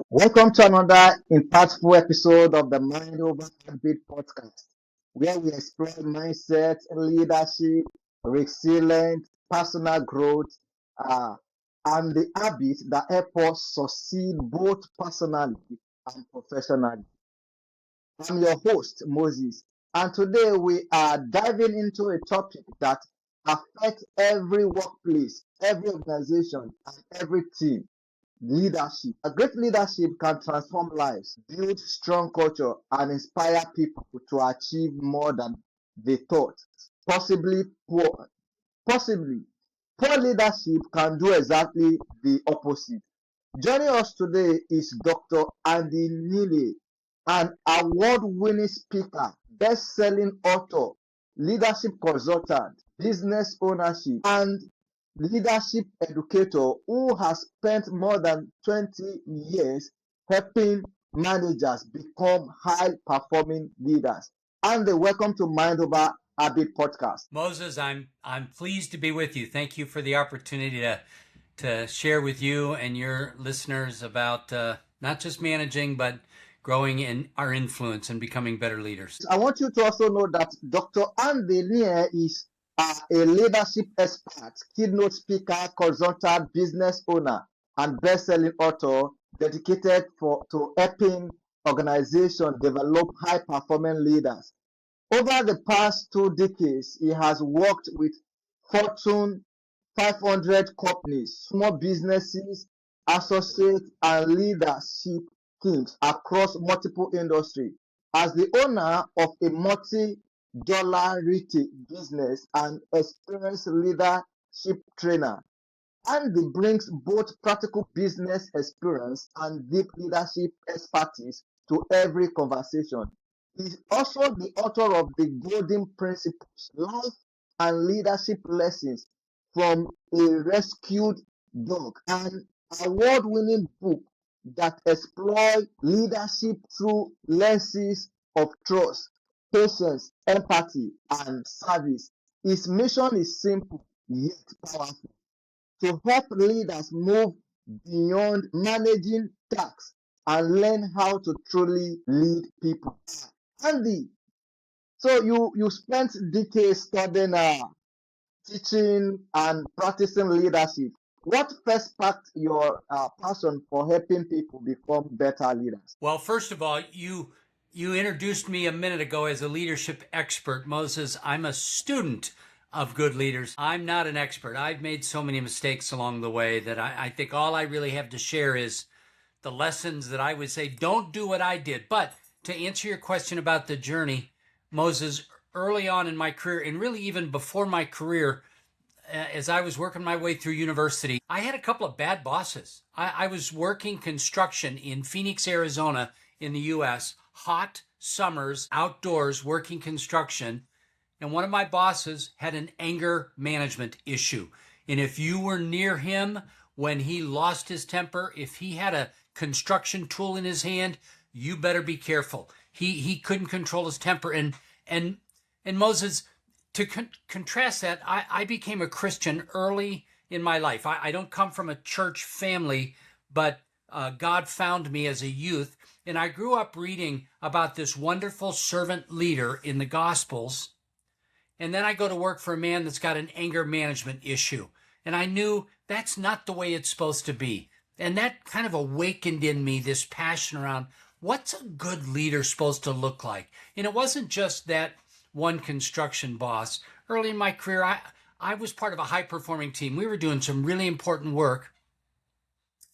Welcome to another impactful episode of the Mind Over Habit podcast, where we explore mindset, leadership, resilience, personal growth, uh, and the habits that help us succeed both personally and professionally. I'm your host, Moses, and today we are diving into a topic that affects every workplace, every organization, and every team: leadership. A great leadership can transform lives, build strong culture, and inspire people to achieve more than they thought. Possibly poor, possibly poor leadership can do exactly the opposite. Joining us today is Dr. Andy Neillie, an award-winning speaker, best-selling author, leadership consultant, business ownership, and leadership educator who has spent more than 20 years helping managers become high-performing leaders. And welcome to Mind Over Habit podcast. Moses, I'm pleased to be with you. Thank you for the opportunity to share with you and your listeners about not just managing, but growing in our influence and becoming better leaders. I want you to also know that Dr. Andy Neillie is a leadership expert, keynote speaker, consultant, business owner, and best-selling author dedicated to helping organizations develop high-performing leaders. Over the past 2 decades, he has worked with Fortune 500 companies, small businesses, associates, and leadership teams across multiple industries. As the owner of a multi-dollar retail business and experienced leadership trainer, Andy brings both practical business experience and deep leadership expertise to every conversation. He's also the author of the Golden Principles: Life and Leadership Lessons from a Rescued Dog, an award-winning book that explores leadership through lenses of trust, patience, empathy, and service. His mission is simple yet powerful: to help leaders move beyond managing tasks and learn how to truly lead people. Andy, so you spent decades studying, teaching, and practicing leadership. What first sparked your passion for helping people become better leaders? Well, first of all, you introduced me a minute ago as a leadership expert. Moses, I'm a student of good leaders. I'm not an expert. I've made so many mistakes along the way that I think all I really have to share is the lessons that I would say don't do what I did. But to answer your question about the journey, Moses, early on in my career, and really even before my career, as I was working my way through university, I had a couple of bad bosses. I was working construction in Phoenix, Arizona, in the U.S., hot summers, outdoors, working construction. And one of my bosses had an anger management issue. And if you were near him when he lost his temper, if he had a construction tool in his hand, you better be careful. He couldn't control his temper. And Moses, to contrast that, I became a Christian early in my life. I don't come from a church family, but God found me as a youth. And I grew up reading about this wonderful servant leader in the Gospels. And then I go to work for a man that's got an anger management issue. And I knew that's not the way it's supposed to be. And that kind of awakened in me this passion around what's a good leader supposed to look like. And it wasn't just that one construction boss. Early in my career, I was part of a high-performing team. We were doing some really important work,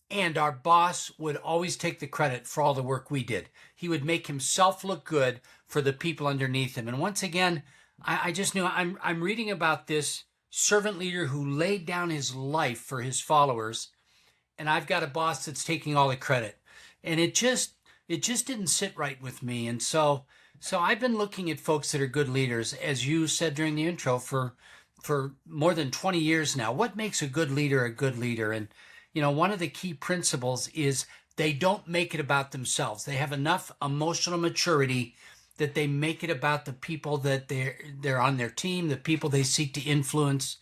and our boss would always take the credit for all the work we did. He would make himself look good for the people underneath him. And once again, I just knew I'm reading about this servant leader who laid down his life for his followers, and I've got a boss that's taking all the credit. And it just didn't sit right with me. And so I've been looking at folks that are good leaders, as you said during the intro, for more than 20 years now. What makes a good leader a good leader? And one of the key principles is they don't make it about themselves. They have enough emotional maturity that they make it about the people that they're on their team, the people they seek to influence.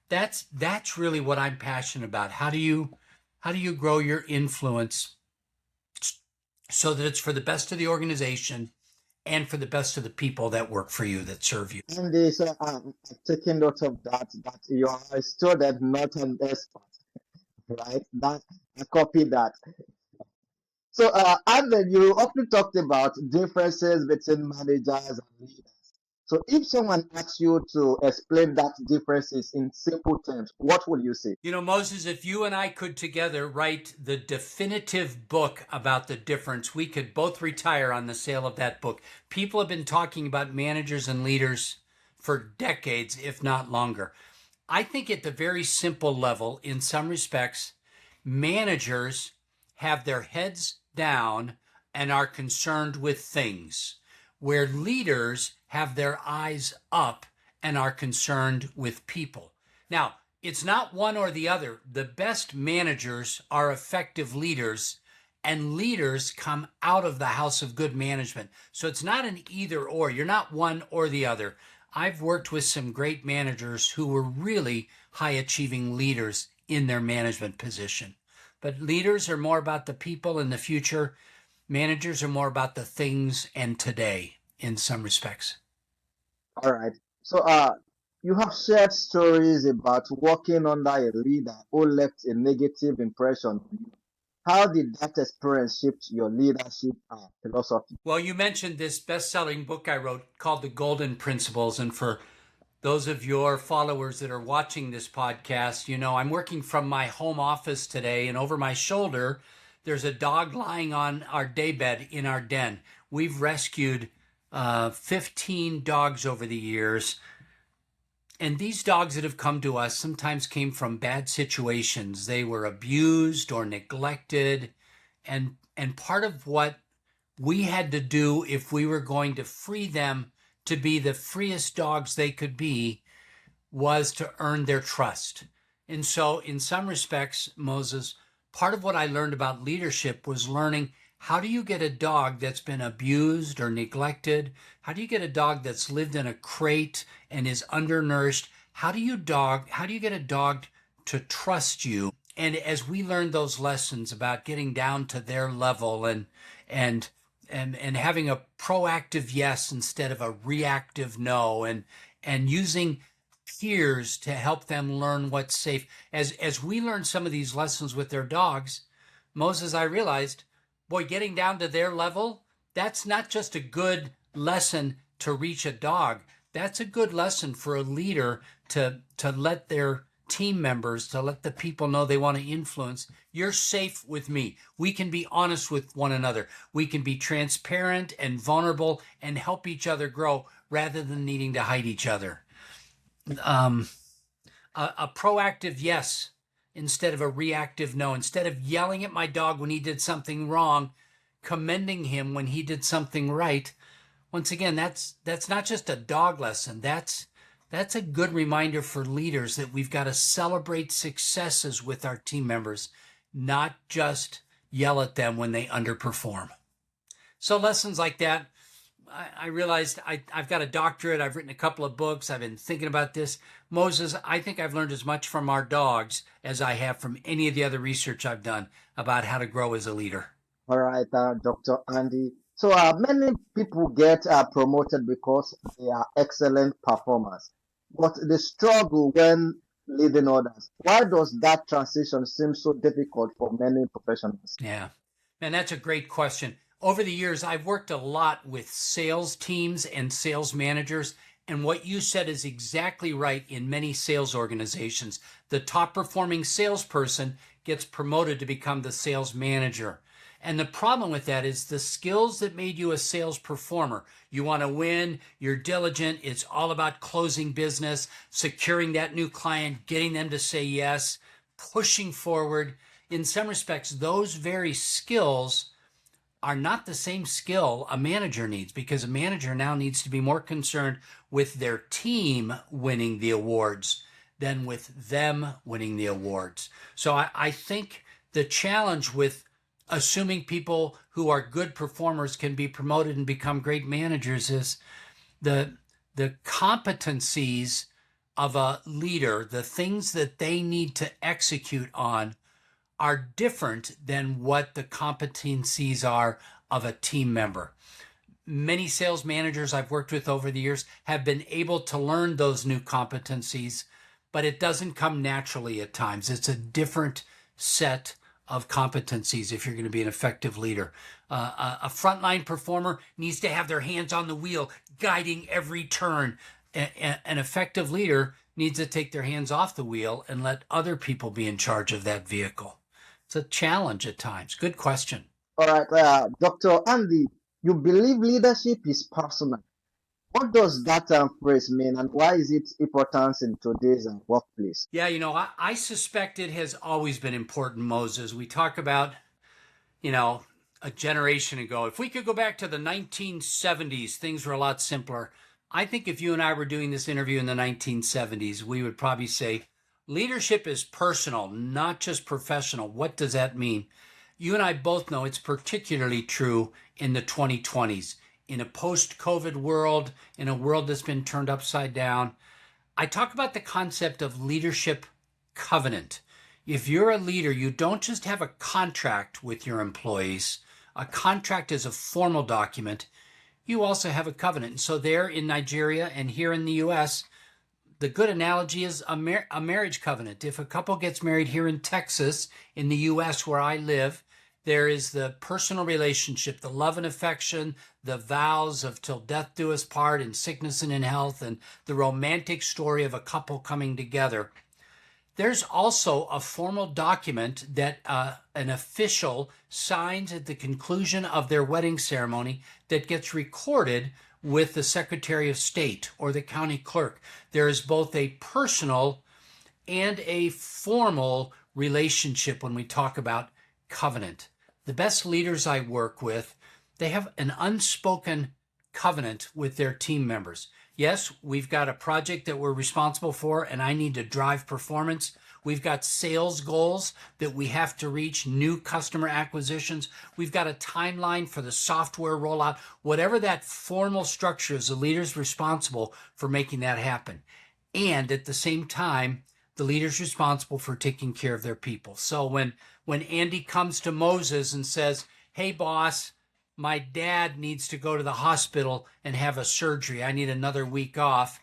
That's really what I'm passionate about. How do you grow your influence so that it's for the best of the organization and for the best of the people that work for you, that serve you. And so I'm taking note of that, that you are a student, not an expert, right? That I copy that. So, and then you often talked about differences between managers and leaders. So, if someone asks you to explain that differences in simple terms, what will you say? You know, Moses, if you and I could together write the definitive book about the difference, we could both retire on the sale of that book. People have been talking about managers and leaders for decades, if not longer. I think at the very simple level, in some respects, managers have their heads down and are concerned with things, where leaders have their eyes up and are concerned with people. Now, it's not one or the other. The best managers are effective leaders, and leaders come out of the house of good management. So it's not an either or. You're not one or the other. I've worked with some great managers who were really high achieving leaders in their management position. But leaders are more about the people in the future. Managers are more about the things and today in some respects. All right. So, you have shared stories about working under a leader who left a negative impression on you. How did that experience shift your leadership philosophy? Well, you mentioned this best-selling book I wrote called The Golden Principles. And for those of your followers that are watching this podcast, you know, I'm working from my home office today, and over my shoulder, there's a dog lying on our daybed in our den. We've rescued 15 dogs over the years. And these dogs that have come to us sometimes came from bad situations. They were abused or neglected. And part of what we had to do if we were going to free them to be the freest dogs they could be was to earn their trust. And so, in some respects, Moses, part of what I learned about leadership was learning how do you get a dog that's been abused or neglected? How do you get a dog that's lived in a crate and is undernourished? How do you get a dog to trust you? And as we learned those lessons about getting down to their level and having a proactive yes instead of a reactive no, and using peers to help them learn what's safe. As we learned some of these lessons with their dogs, Moses, I realized, boy, getting down to their level, that's not just a good lesson to reach a dog. That's a good lesson for a leader to let their team members, to let the people know they want to influence. You're safe with me. We can be honest with one another. We can be transparent and vulnerable and help each other grow rather than needing to hide each other. A proactive yes instead of a reactive no. Instead of yelling at my dog when he did something wrong, commending him when he did something right. Once again, that's not just a dog lesson. That's a good reminder for leaders that we've got to celebrate successes with our team members, not just yell at them when they underperform. So lessons like that, I realized I've got a doctorate. I've written a couple of books. I've been thinking about this. Moses, I think I've learned as much from our dogs as I have from any of the other research I've done about how to grow as a leader. All right, Dr. Andy. So, many people get promoted because they are excellent performers, but they struggle when leading others. Why does that transition seem so difficult for many professionals? Yeah. And that's a great question. Over the years, I've worked a lot with sales teams and sales managers. And what you said is exactly right in many sales organizations. The top performing salesperson gets promoted to become the sales manager. And the problem with that is the skills that made you a sales performer. You want to win, you're diligent, it's all about closing business, securing that new client, getting them to say yes, pushing forward. In some respects, those very skills are not the same skill a manager needs, because a manager now needs to be more concerned with their team winning the awards than with them winning the awards. So I think the challenge with assuming people who are good performers can be promoted and become great managers is the competencies of a leader, the things that they need to execute on, are different than what the competencies are of a team member. Many sales managers I've worked with over the years have been able to learn those new competencies, but it doesn't come naturally at times. It's a different set of competencies if you're going to be an effective leader. A frontline performer needs to have their hands on the wheel, guiding every turn. An effective leader needs to take their hands off the wheel and let other people be in charge of that vehicle. It's a challenge at times. Good question. All right, Dr. Andy, you believe leadership is personal. What does that phrase mean, and why is it important in today's workplace? Yeah, I suspect it has always been important, Moses. We talk about, a generation ago. If we could go back to the 1970s, things were a lot simpler. I think if you and I were doing this interview in the 1970s, we would probably say leadership is personal, not just professional. What does that mean? You and I both know it's particularly true in the 2020s. In a post-COVID world, in a world that's been turned upside down, I talk about the concept of leadership covenant. If you're a leader, you don't just have a contract with your employees. A contract is a formal document. You also have a covenant. And so there in Nigeria and here in the U.S., the good analogy is a marriage covenant. If a couple gets married here in Texas, in the U.S. where I live, there is the personal relationship, the love and affection, the vows of till death do us part, in sickness and in health, and the romantic story of a couple coming together. There's also a formal document that an official signs at the conclusion of their wedding ceremony that gets recorded with the Secretary of State or the county clerk. There is both a personal and a formal relationship when we talk about covenant. The best leaders I work with, they have an unspoken covenant with their team members. Yes, we've got a project that we're responsible for, and I need to drive performance. We've got sales goals that we have to reach, new customer acquisitions. We've got a timeline for the software rollout. Whatever that formal structure is, the leader's responsible for making that happen. And at the same time, the leader's responsible for taking care of their people. So when Andy comes to Moses and says, "Hey, boss, my dad needs to go to the hospital and have a surgery. I need another week off."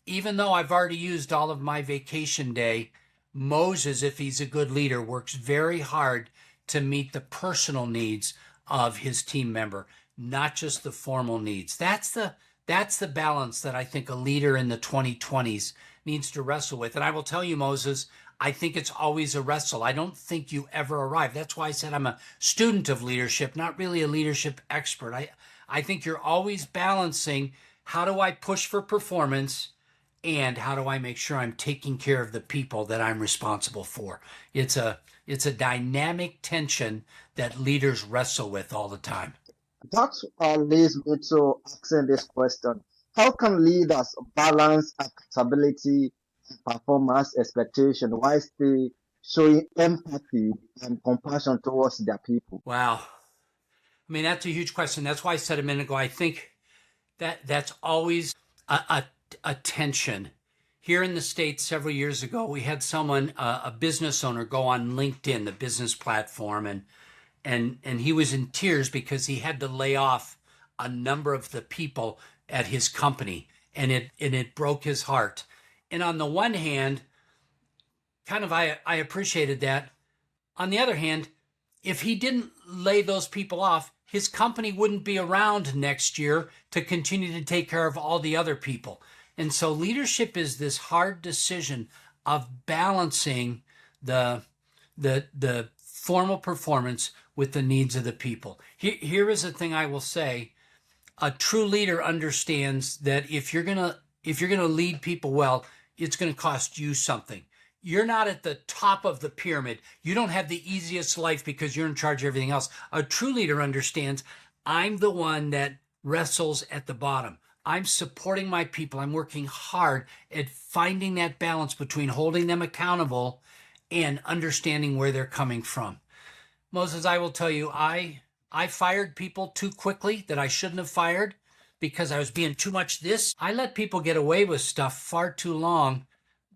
Even though I've already used all of my vacation day, Moses, if he's a good leader, works very hard to meet the personal needs of his team member, not just the formal needs. That's the balance that I think a leader in the 2020s needs to wrestle with. And I will tell you, Moses, I think it's always a wrestle. I don't think you ever arrive. That's why I said I'm a student of leadership, not really a leadership expert. I think you're always balancing, how do I push for performance and how do I make sure I'm taking care of the people that I'm responsible for? It's a dynamic tension that leaders wrestle with all the time. That leads me to asking this question. How can leaders balance accountability and performance expectation while still showing empathy and compassion towards their people? Wow. I mean, that's a huge question. That's why I said a minute ago, I think that's always a tension. Here in the States several years ago, we had someone, a business owner, go on LinkedIn, the business platform, and he was in tears because he had to lay off a number of the people at his company, and it broke his heart. And on the one hand, I appreciated that. On the other hand, if he didn't lay those people off, his company wouldn't be around next year to continue to take care of all the other people. And so leadership is this hard decision of balancing the formal performance with the needs of the people. Here is the thing I will say. A true leader understands that if you're gonna lead people well, it's gonna cost you something. You're not at the top of the pyramid. You don't have the easiest life because you're in charge of everything else. A true leader understands, I'm the one that wrestles at the bottom. I'm supporting my people. I'm working hard at finding that balance between holding them accountable and understanding where they're coming from. Moses, I will tell you, I fired people too quickly that I shouldn't have fired because I was being too much this. I let people get away with stuff far too long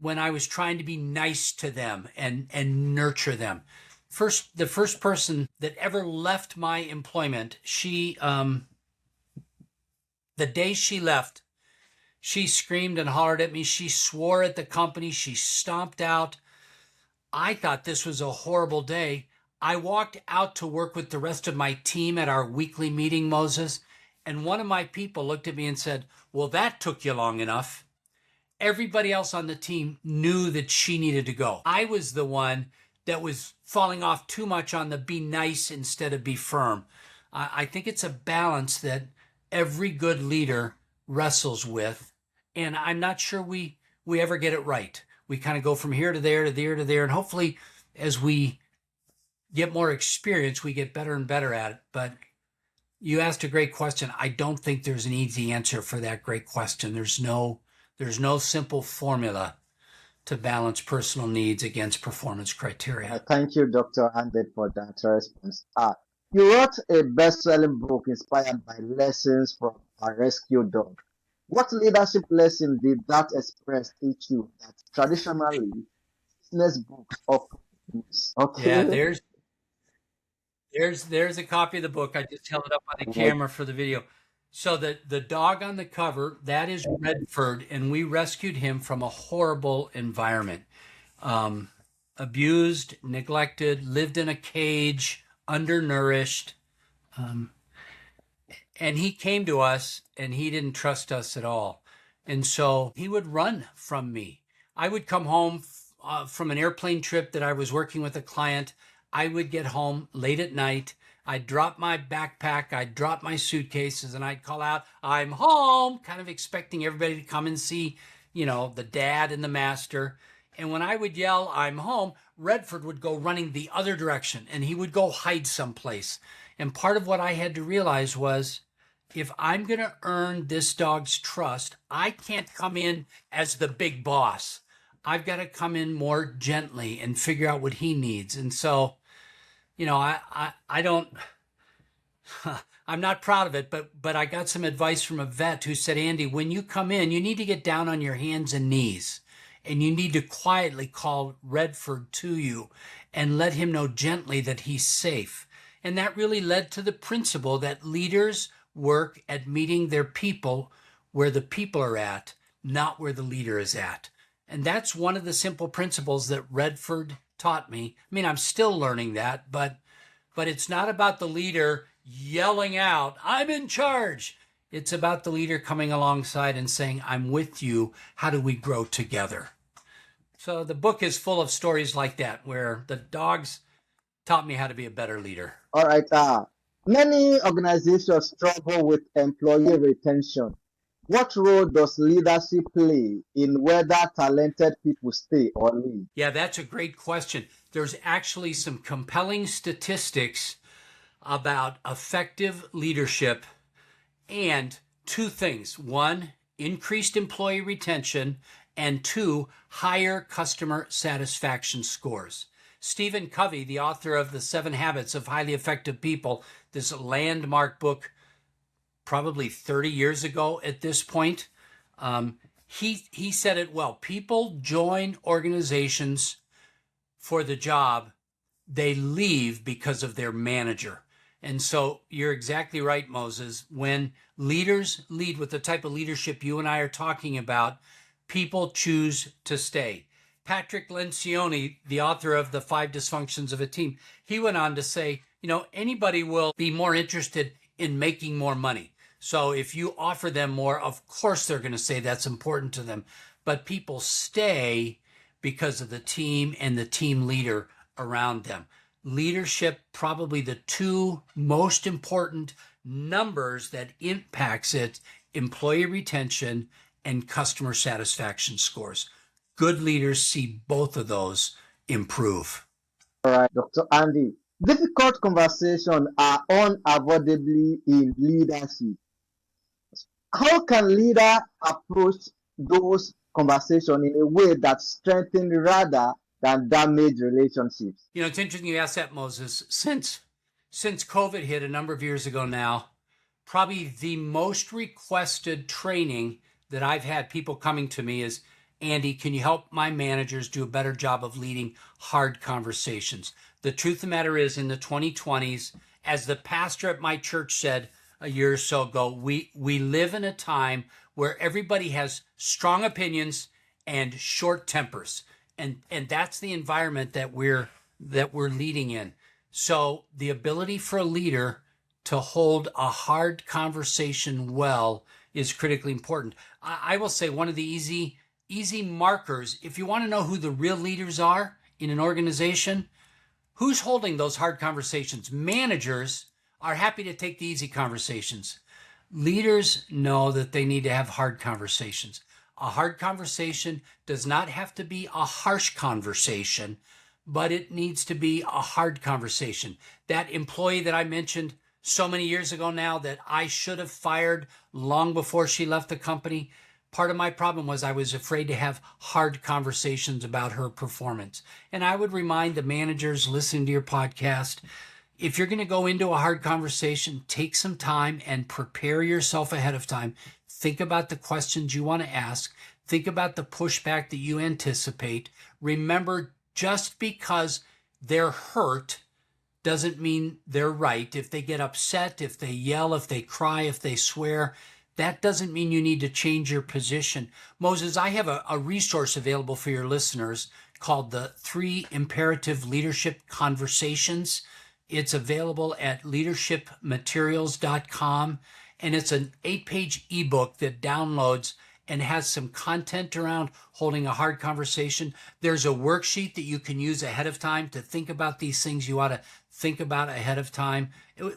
when I was trying to be nice to them and nurture them. the first person that ever left my employment, the day she left, she screamed and hollered at me. She swore at the company. She stomped out. I thought this was a horrible day. I walked out to work with the rest of my team at our weekly meeting, Moses, and one of my people looked at me and said, "Well, that took you long enough." Everybody else on the team knew that she needed to go. I was the one that was falling off too much on the be nice instead of be firm. I think it's a balance that every good leader wrestles with, and I'm not sure we ever get it right. We kind of go from here to there to there to there, and hopefully as we get more experience, we get better and better at it. But you asked a great question. I don't think there's an easy answer for that great question. There's no simple formula to balance personal needs against performance criteria. Thank you, Dr. Andy, for that response. You wrote a best-selling book inspired by lessons from a rescue dog. What leadership lesson did that experience teach you that traditionally business books often miss? Yeah, Okay. there's a copy of the book. I just held it up on the camera for the video. So the dog on the cover, that is Redford, and we rescued him from a horrible environment. Abused, neglected, lived in a cage, undernourished. And he came to us and he didn't trust us at all. And so he would run from me. I would come home from an airplane trip that I was working with a client. I would get home late at night. I'd drop my backpack, I'd drop my suitcases, and I'd call out, "I'm home," kind of expecting everybody to come and see, the dad and the master. And when I would yell, "I'm home," Redford would go running the other direction and he would go hide someplace. And part of what I had to realize was, if I'm going to earn this dog's trust, I can't come in as the big boss. I've got to come in more gently and figure out what he needs. And so, I don't, I'm not proud of it, but I got some advice from a vet who said, "Andy, when you come in, you need to get down on your hands and knees and you need to quietly call Redford to you and let him know gently that he's safe." And that really led to the principle that leaders work at meeting their people where the people are at, not where the leader is at. And that's one of the simple principles that Redford taught me. I mean, I'm still learning that, but it's not about the leader yelling out, "I'm in charge." It's about the leader coming alongside and saying, "I'm with you. How do we grow together?" So the book is full of stories like that, where the dogs taught me how to be a better leader. All right. Many organizations struggle with employee retention. What role does leadership play in whether talented people stay or leave? Yeah, that's a great question. There's actually some compelling statistics about effective leadership and two things. One, increased employee retention, and two, higher customer satisfaction scores. Stephen Covey, the author of The 7 Habits of Highly Effective People, this landmark book, probably 30 years ago at this point, he said it well. People join organizations for the job. They leave because of their manager. And so you're exactly right, Moses. When leaders lead with the type of leadership you and I are talking about, people choose to stay. Patrick Lencioni, the author of The 5 Dysfunctions of a Team, he went on to say, anybody will be more interested in making more money. So if you offer them more, of course they're going to say that's important to them. But people stay because of the team and the team leader around them. Leadership, probably the two most important numbers that impacts it, employee retention and customer satisfaction scores. Good leaders see both of those improve. All right, Dr. Andy. Difficult conversations are unavoidably in leadership. How can leader approach those conversations in a way that strengthens rather than damage relationships? It's interesting you asked that, Moses. Since COVID hit a number of years ago now, probably the most requested training that I've had people coming to me is, Andy, can you help my managers do a better job of leading hard conversations? The truth of the matter is, in the 2020s, as the pastor at my church said a year or so ago, we live in a time where everybody has strong opinions and short tempers. And that's the environment that we're leading in. So the ability for a leader to hold a hard conversation well is critically important. I will say one of the easy markers, if you want to know who the real leaders are in an organization, who's holding those hard conversations? Managers are happy to take the easy conversations. Leaders know that they need to have hard conversations. A hard conversation does not have to be a harsh conversation, but it needs to be a hard conversation. That employee that I mentioned so many years ago now that I should have fired long before she left the company, part of my problem was I was afraid to have hard conversations about her performance. And I would remind the managers listening to your podcast, if you're going to go into a hard conversation, take some time and prepare yourself ahead of time. Think about the questions you want to ask. Think about the pushback that you anticipate. Remember, just because they're hurt doesn't mean they're right. If they get upset, if they yell, if they cry, if they swear, that doesn't mean you need to change your position. Moses, I have a resource available for your listeners called the 3 Imperative Leadership Conversations. It's available at leadershipmaterials.com, and it's an 8-page ebook that downloads and has some content around holding a hard conversation. There's a worksheet that you can use ahead of time to think about these things you ought to think about ahead of time.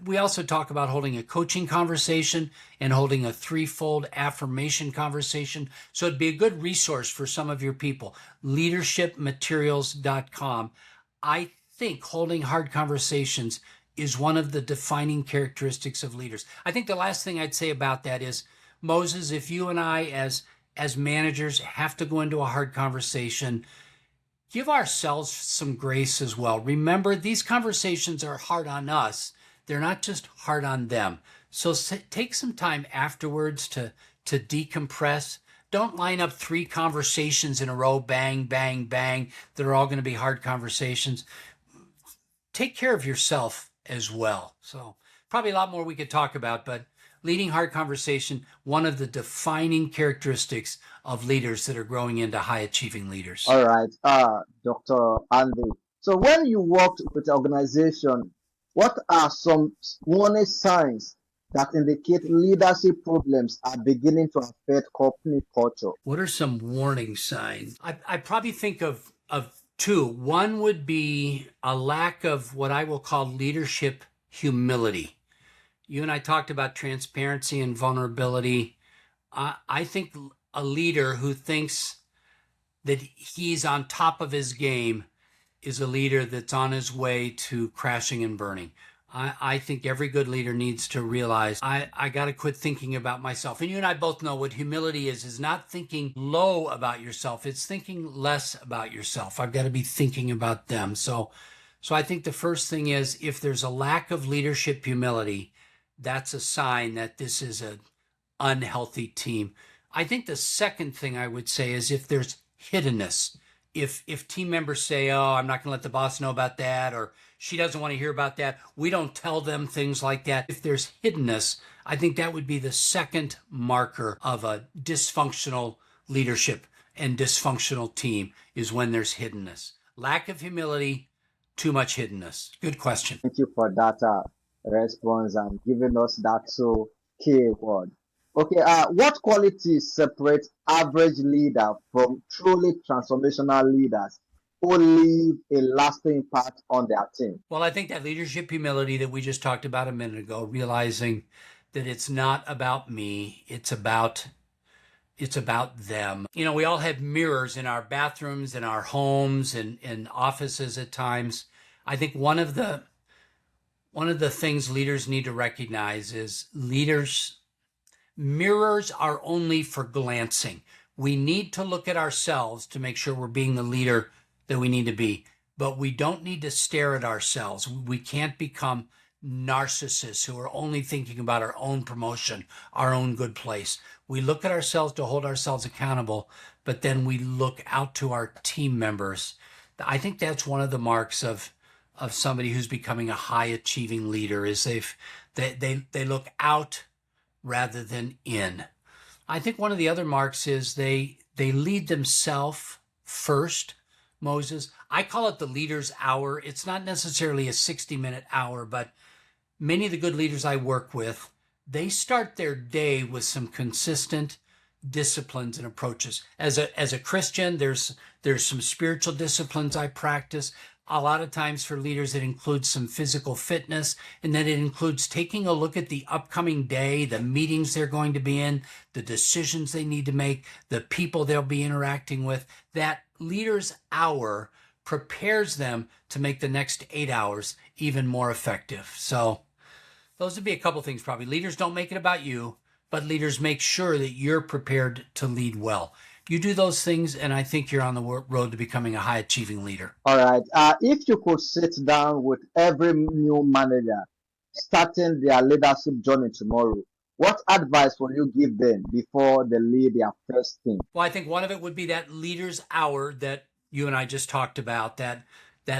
We also talk about holding a coaching conversation and holding a 3-fold affirmation conversation. So it'd be a good resource for some of your people. Leadershipmaterials.com. I think holding hard conversations is one of the defining characteristics of leaders. I think the last thing I'd say about that is, Moses, if you and I as managers have to go into a hard conversation, give ourselves some grace as well. Remember, these conversations are hard on us. They're not just hard on them. So take some time afterwards to decompress. Don't line up 3 conversations in a row, bang, bang, bang, that are all going to be hard conversations. Take care of yourself as well. So probably a lot more we could talk about, but leading hard conversation, one of the defining characteristics of leaders that are growing into high-achieving leaders. All right, Dr. Andy. So when you worked with the organization, what are some warning signs that indicate leadership problems are beginning to affect company culture? What are some warning signs? I probably think of 2. One would be a lack of what I will call leadership humility. You and I talked about transparency and vulnerability. I think a leader who thinks that he's on top of his game is a leader that's on his way to crashing and burning. I think every good leader needs to realize I got to quit thinking about myself. And you and I both know what humility is not thinking low about yourself. It's thinking less about yourself. I've got to be thinking about them. So I think the first thing is, if there's a lack of leadership humility, that's a sign that this is an unhealthy team. I think the second thing I would say is if there's hiddenness. If team members say, oh, I'm not going to let the boss know about that, or she doesn't want to hear about that, we don't tell them things like that. If there's hiddenness, I think that would be the second marker of a dysfunctional leadership and dysfunctional team, is when there's hiddenness. Lack of humility, too much hiddenness. Good question. Thank you for that response and giving us that so key word. Okay, what qualities separate average leader from truly transformational leaders who leave a lasting impact on their team? Well, I think that leadership humility that we just talked about a minute ago, realizing that it's not about me, it's about them. You know, we all have mirrors in our bathrooms, in our homes, and in offices at times. I think one of the things leaders need to recognize is mirrors are only for glancing. We need to look at ourselves to make sure we're being the leader that we need to be, but we don't need to stare at ourselves. We can't become narcissists who are only thinking about our own promotion, our own good place. We look at ourselves to hold ourselves accountable, but then we look out to our team members. I think that's one of the marks of somebody who's becoming a high achieving leader is they look out rather than in. I think one of the other marks is they lead themselves first. Moses, I call it the leader's hour. It's not necessarily a 60-minute hour, but many of the good leaders I work with, they start their day with some consistent disciplines and approaches. As a Christian, there's some spiritual disciplines I practice. A lot of times for leaders, it includes some physical fitness, and then it includes taking a look at the upcoming day, the meetings they're going to be in, the decisions they need to make, the people they'll be interacting with. That leader's hour prepares them to make the next 8 hours even more effective. So those would be a couple things probably. Leaders don't make it about you, but leaders make sure that you're prepared to lead well. You do those things, and I think you're on the road to becoming a high-achieving leader. All right. If you could sit down with every new manager starting their leadership journey tomorrow, what advice will you give them before they lead their first team? Well, I think one of it would be that leader's hour that you and I just talked about, that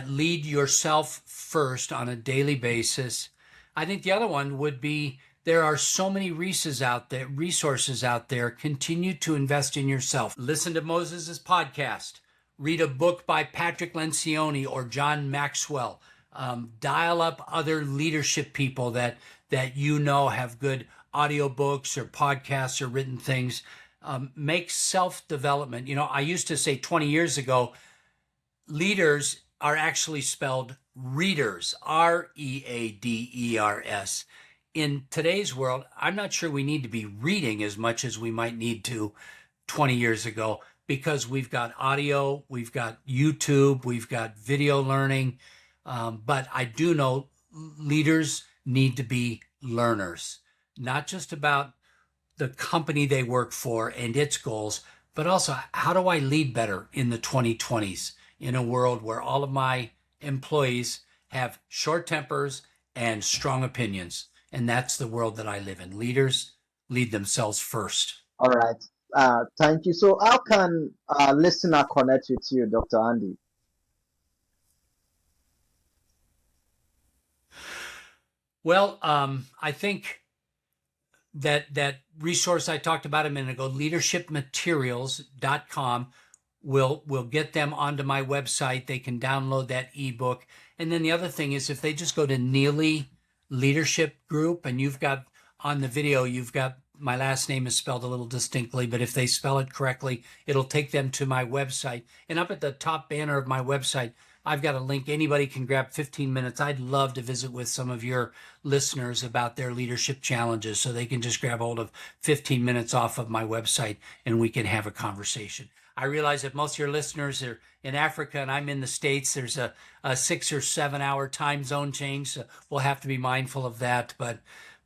lead yourself first on a daily basis. I think the other one would be there are so many resources out there. Continue to invest in yourself. Listen to Moses's podcast. Read a book by Patrick Lencioni or John Maxwell. Dial up other leadership people that you know have good audiobooks or podcasts or written things. Make self-development. You know, I used to say 20 years ago, leaders are actually spelled readers, Readers. In today's world, I'm not sure we need to be reading as much as we might need to 20 years ago because we've got audio, we've got YouTube, we've got video learning. But I do know leaders need to be learners, not just about the company they work for and its goals, but also how do I lead better in the 2020s in a world where all of my employees have short tempers and strong opinions. And that's the world that I live in. Leaders lead themselves first. All right. Thank you. So, how can a listener connect with you, Dr. Andy? Well, I think that resource I talked about a minute ago, leadershipmaterials.com, will get them onto my website. They can download that ebook. And then the other thing is if they just go to Neillie Leadership Group, and you've got on the video, you've got my last name is spelled a little distinctly, but if they spell it correctly, it'll take them to my website. And up at the top banner of my website, I've got a link. Anybody can grab 15 minutes. I'd love to visit with some of your listeners about their leadership challenges so they can just grab hold of 15 minutes off of my website and we can have a conversation. I realize that most of your listeners are in Africa and I'm in the States. There's a 6 or 7 hour time zone change, so we'll have to be mindful of that. But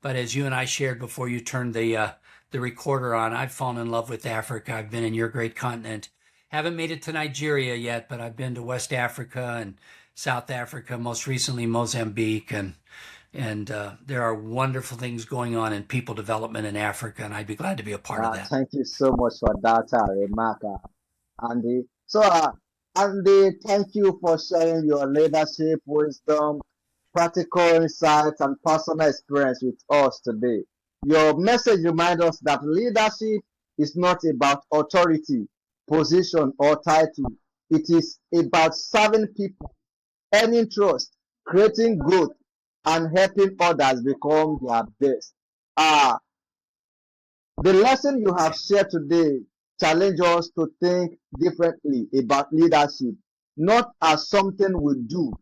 as you and I shared before you turned the recorder on, I've fallen in love with Africa. I've been in your great continent. Haven't made it to Nigeria yet, but I've been to West Africa and South Africa, most recently Mozambique, and there are wonderful things going on in people development in Africa, and I'd be glad to be a part of that. Thank you so much for that remark, Andy. So, Andy, thank you for sharing your leadership wisdom, practical insights, and personal experience with us today. Your message reminds us that leadership is not about authority, position, or title. It is about serving people, earning trust, creating growth, and helping others become their best. Uh, the lesson you have shared today challenge us to think differently about leadership, not as something we do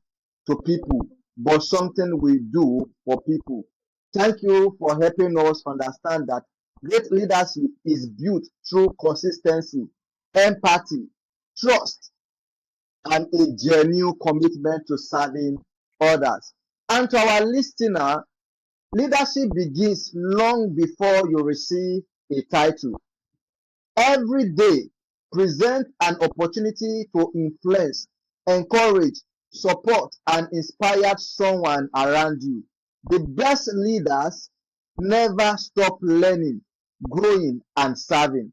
to people, but something we do for people. Thank you for helping us understand that great leadership is built through consistency, empathy, trust, and a genuine commitment to serving others. And to our listener, leadership begins long before you receive a title. Every day presents an opportunity to influence, encourage, support, and inspire someone around you. The best leaders never stop learning, growing, and serving.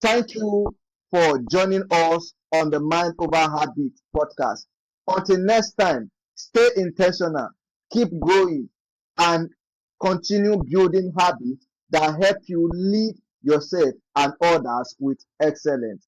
Thank you for joining us on the Mind Over Habit podcast. Until next time, stay intentional, keep growing, and continue building habits that help you lead yourself and others with excellence.